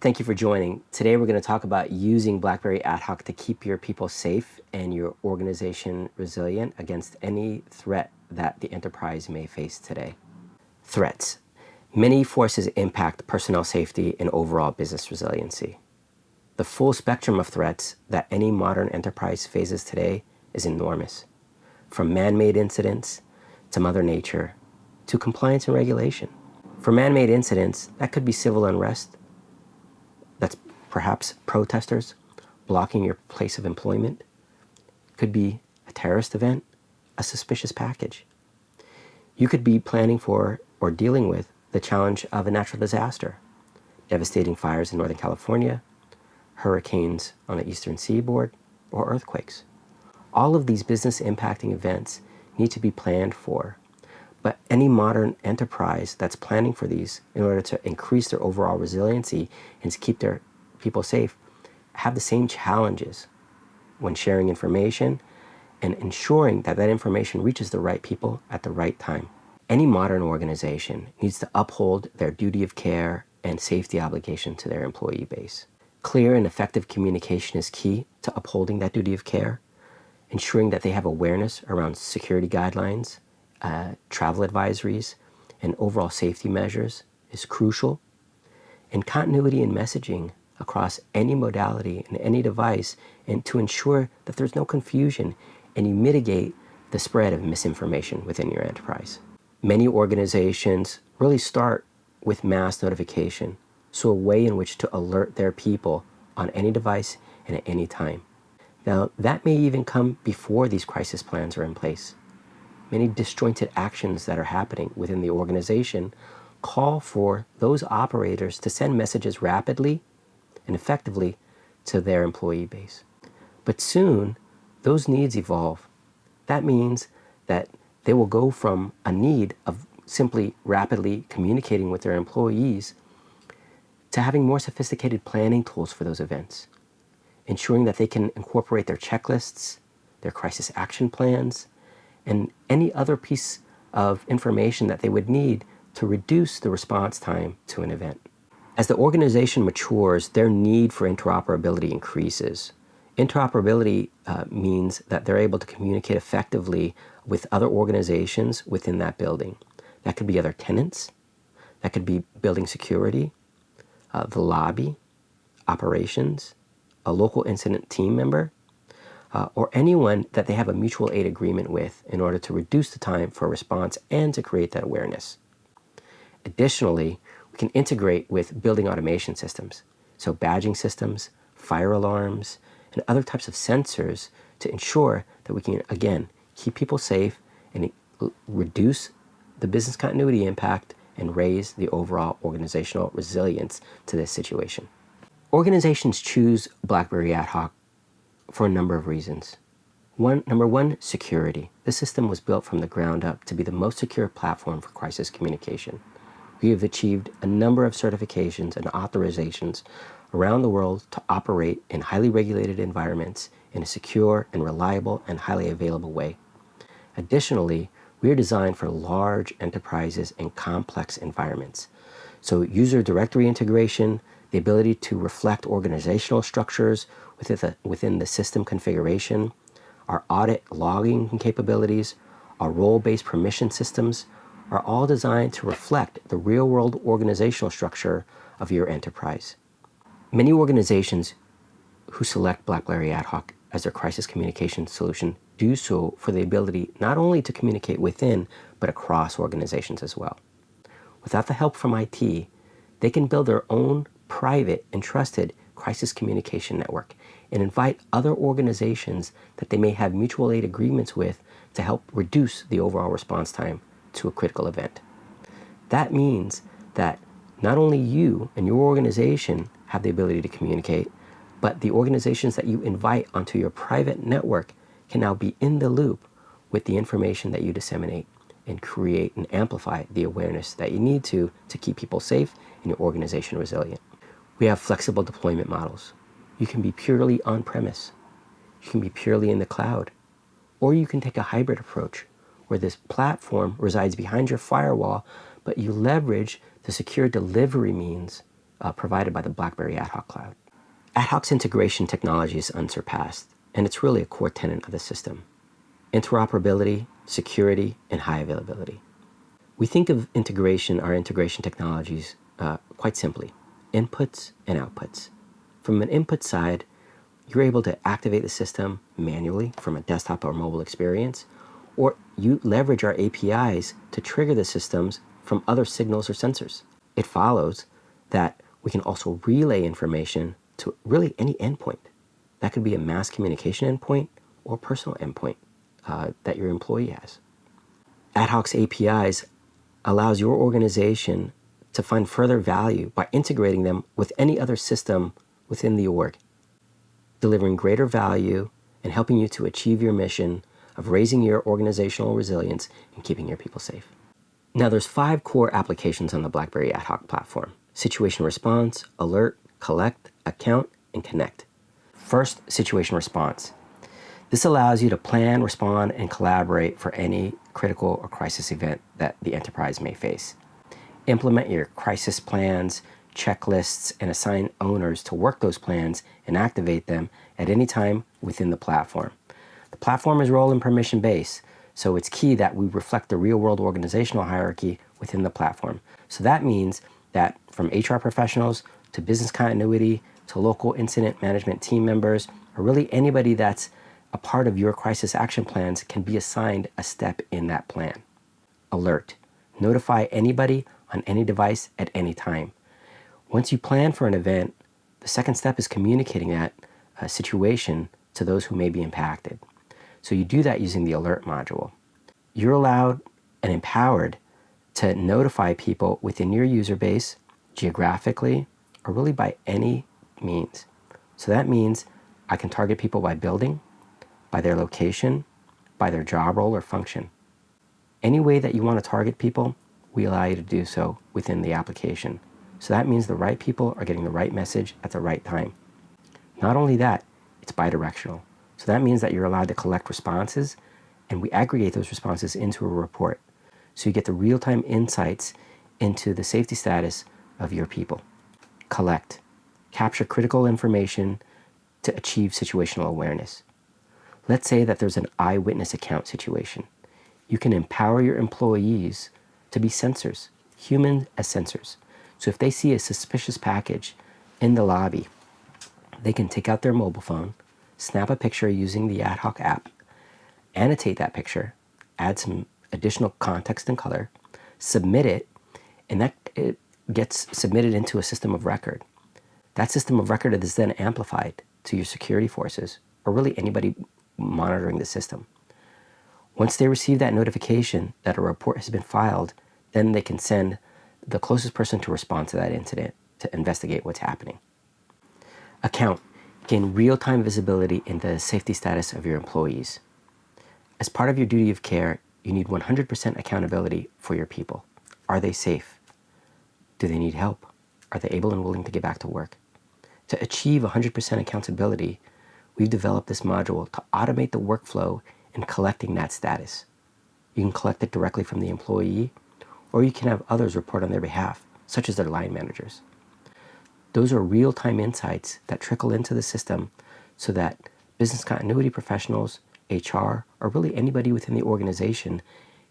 Thank you for joining. Today we're going to talk about using BlackBerry AtHoc to keep your people safe and your organization resilient against any threat that the enterprise may face today. Threats. Many forces impact personnel safety and overall business resiliency. The full spectrum of threats that any modern enterprise faces today is enormous, from man-made incidents to Mother Nature to compliance and regulation. For man-made incidents, that could be civil unrest. That's perhaps protesters blocking your place of employment. Could be a terrorist event, a suspicious package. You could be planning for or dealing with the challenge of a natural disaster, devastating fires in Northern California, hurricanes on the eastern seaboard, or earthquakes. All of these business impacting events need to be planned for, but any modern enterprise that's planning for these in order to increase their overall resiliency and to keep their people safe have the same challenges when sharing information and ensuring that that information reaches the right people at the right time. Any modern organization needs to uphold their duty of care and safety obligation to their employee base. Clear and effective communication is key to upholding that duty of care, ensuring that they have awareness around security guidelines, travel advisories, and overall safety measures is crucial. And continuity in messaging across any modality and any device, and to ensure that there's no confusion and you mitigate the spread of misinformation within your enterprise. Many organizations really start with mass notification, so a way in which to alert their people on any device and at any time. Now, that may even come before these crisis plans are in place. Many disjointed actions that are happening within the organization call for those operators to send messages rapidly and effectively to their employee base. But soon, those needs evolve. That means that they will go from a need of simply rapidly communicating with their employees to having more sophisticated planning tools for those events, ensuring that they can incorporate their checklists, their crisis action plans, and any other piece of information that they would need to reduce the response time to an event. As the organization matures, their need for interoperability increases. Interoperability means that they're able to communicate effectively with other organizations within that building. That could be other tenants, that could be building security, the lobby, operations, a local incident team member, or anyone that they have a mutual aid agreement with in order to reduce the time for response and to create that awareness. Additionally, we can integrate with building automation systems, so badging systems, fire alarms, and other types of sensors to ensure that we can, again, keep people safe and reduce the business continuity impact and raise the overall organizational resilience to this situation. Organizations choose BlackBerry AtHoc for a number of reasons. Number one, security. The system was built from the ground up to be the most secure platform for crisis communication. We have achieved a number of certifications and authorizations around the world to operate in highly regulated environments in a secure and reliable and highly available way. Additionally, we are designed for large enterprises and complex environments. So user directory integration, the ability to reflect organizational structures within the system configuration, our audit logging capabilities, our role-based permission systems are all designed to reflect the real-world organizational structure of your enterprise. Many organizations who select BlackBerry AtHoc as their crisis communication solution do so for the ability not only to communicate within, but across organizations as well. Without the help from IT, they can build their own private and trusted crisis communication network and invite other organizations that they may have mutual aid agreements with to help reduce the overall response time to a critical event. That means that not only you and your organization have the ability to communicate, but the organizations that you invite onto your private network can now be in the loop with the information that you disseminate and create and amplify the awareness that you need to keep people safe and your organization resilient. We have flexible deployment models. You can be purely on-premise. You can be purely in the cloud. Or you can take a hybrid approach where this platform resides behind your firewall, but you leverage the secure delivery means provided by the BlackBerry AtHoc cloud. AtHoc's integration technology is unsurpassed, and it's really a core tenet of the system. Interoperability, security, and high availability. We think of our integration technologies quite simply, inputs and outputs. From an input side, you're able to activate the system manually from a desktop or mobile experience, or you leverage our APIs to trigger the systems from other signals or sensors. It follows that we can also relay information to really any endpoint. That could be a mass communication endpoint or personal endpoint that your employee has. AtHoc's APIs allows your organization to find further value by integrating them with any other system within the org, delivering greater value and helping you to achieve your mission of raising your organizational resilience and keeping your people safe. Now, there's 5 core applications on the BlackBerry AtHoc platform: situation response, alert, collect, account, and connect. First, situation response. This allows you to plan, respond, and collaborate for any critical or crisis event that the enterprise may face. Implement your crisis plans, checklists, and assign owners to work those plans and activate them at any time within the platform. The platform is role and permission based, so it's key that we reflect the real-world organizational hierarchy within the platform. So that means that from HR professionals to business continuity to local incident management team members, or really anybody that's a part of your crisis action plans can be assigned a step in that plan. Alert. Notify anybody on any device at any time. Once you plan for an event, the second step is communicating that situation to those who may be impacted. So you do that using the alert module. You're allowed and empowered to notify people within your user base, geographically, or really by any means. So that means I can target people by building, by their location, by their job role or function. Any way that you want to target people, we allow you to do so within the application. So that means the right people are getting the right message at the right time. Not only that, it's bidirectional. So that means that you're allowed to collect responses, and we aggregate those responses into a report. So you get the real-time insights into the safety status of your people. Collect. Capture critical information to achieve situational awareness. Let's say that there's an eyewitness account situation. You can empower your employees to be sensors, human as sensors. So if they see a suspicious package in the lobby, they can take out their mobile phone, snap a picture using the AtHoc app, annotate that picture, add some additional context and color, submit it, and that it gets submitted into a system of record. That system of record is then amplified to your security forces, or really anybody monitoring the system. Once they receive that notification that a report has been filed, then they can send the closest person to respond to that incident to investigate what's happening. Account. Gain real-time visibility into the safety status of your employees. As part of your duty of care, you need 100% accountability for your people. Are they safe? Do they need help? Are they able and willing to get back to work? To achieve 100% accountability, we've developed this module to automate the workflow in collecting that status. You can collect it directly from the employee, or you can have others report on their behalf, such as their line managers. Those are real-time insights that trickle into the system so that business continuity professionals, HR, or really anybody within the organization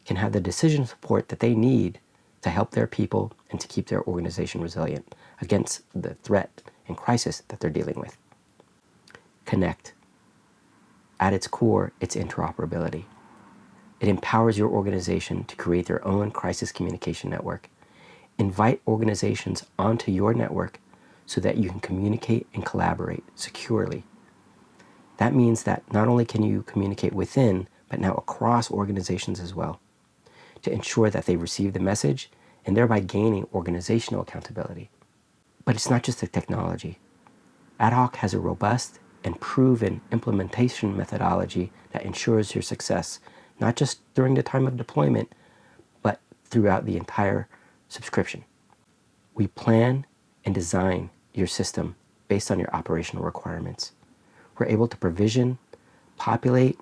can have the decision support that they need to help their people and to keep their organization resilient against the threat and crisis that they're dealing with. Connect. At its core, it's interoperability. It empowers your organization to create their own crisis communication network. Invite organizations onto your network so that you can communicate and collaborate securely. That means that not only can you communicate within, but now across organizations as well, to ensure that they receive the message and thereby gaining organizational accountability. But it's not just the technology. AtHoc has a robust and proven implementation methodology that ensures your success, not just during the time of deployment, but throughout the entire subscription. We plan and design your system based on your operational requirements. We're able to provision, populate,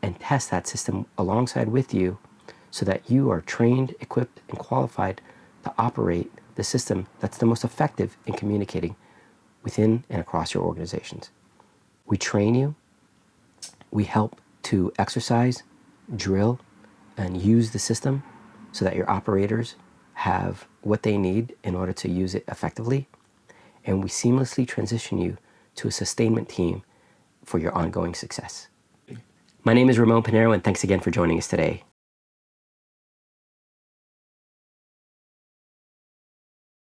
and test that system alongside with you so that you are trained, equipped, and qualified to operate the system that's the most effective in communicating within and across your organizations. We train you, we help to exercise, drill, and use the system so that your operators have what they need in order to use it effectively. And we seamlessly transition you to a sustainment team for your ongoing success. My name is Ramon Pinero, and thanks again for joining us today.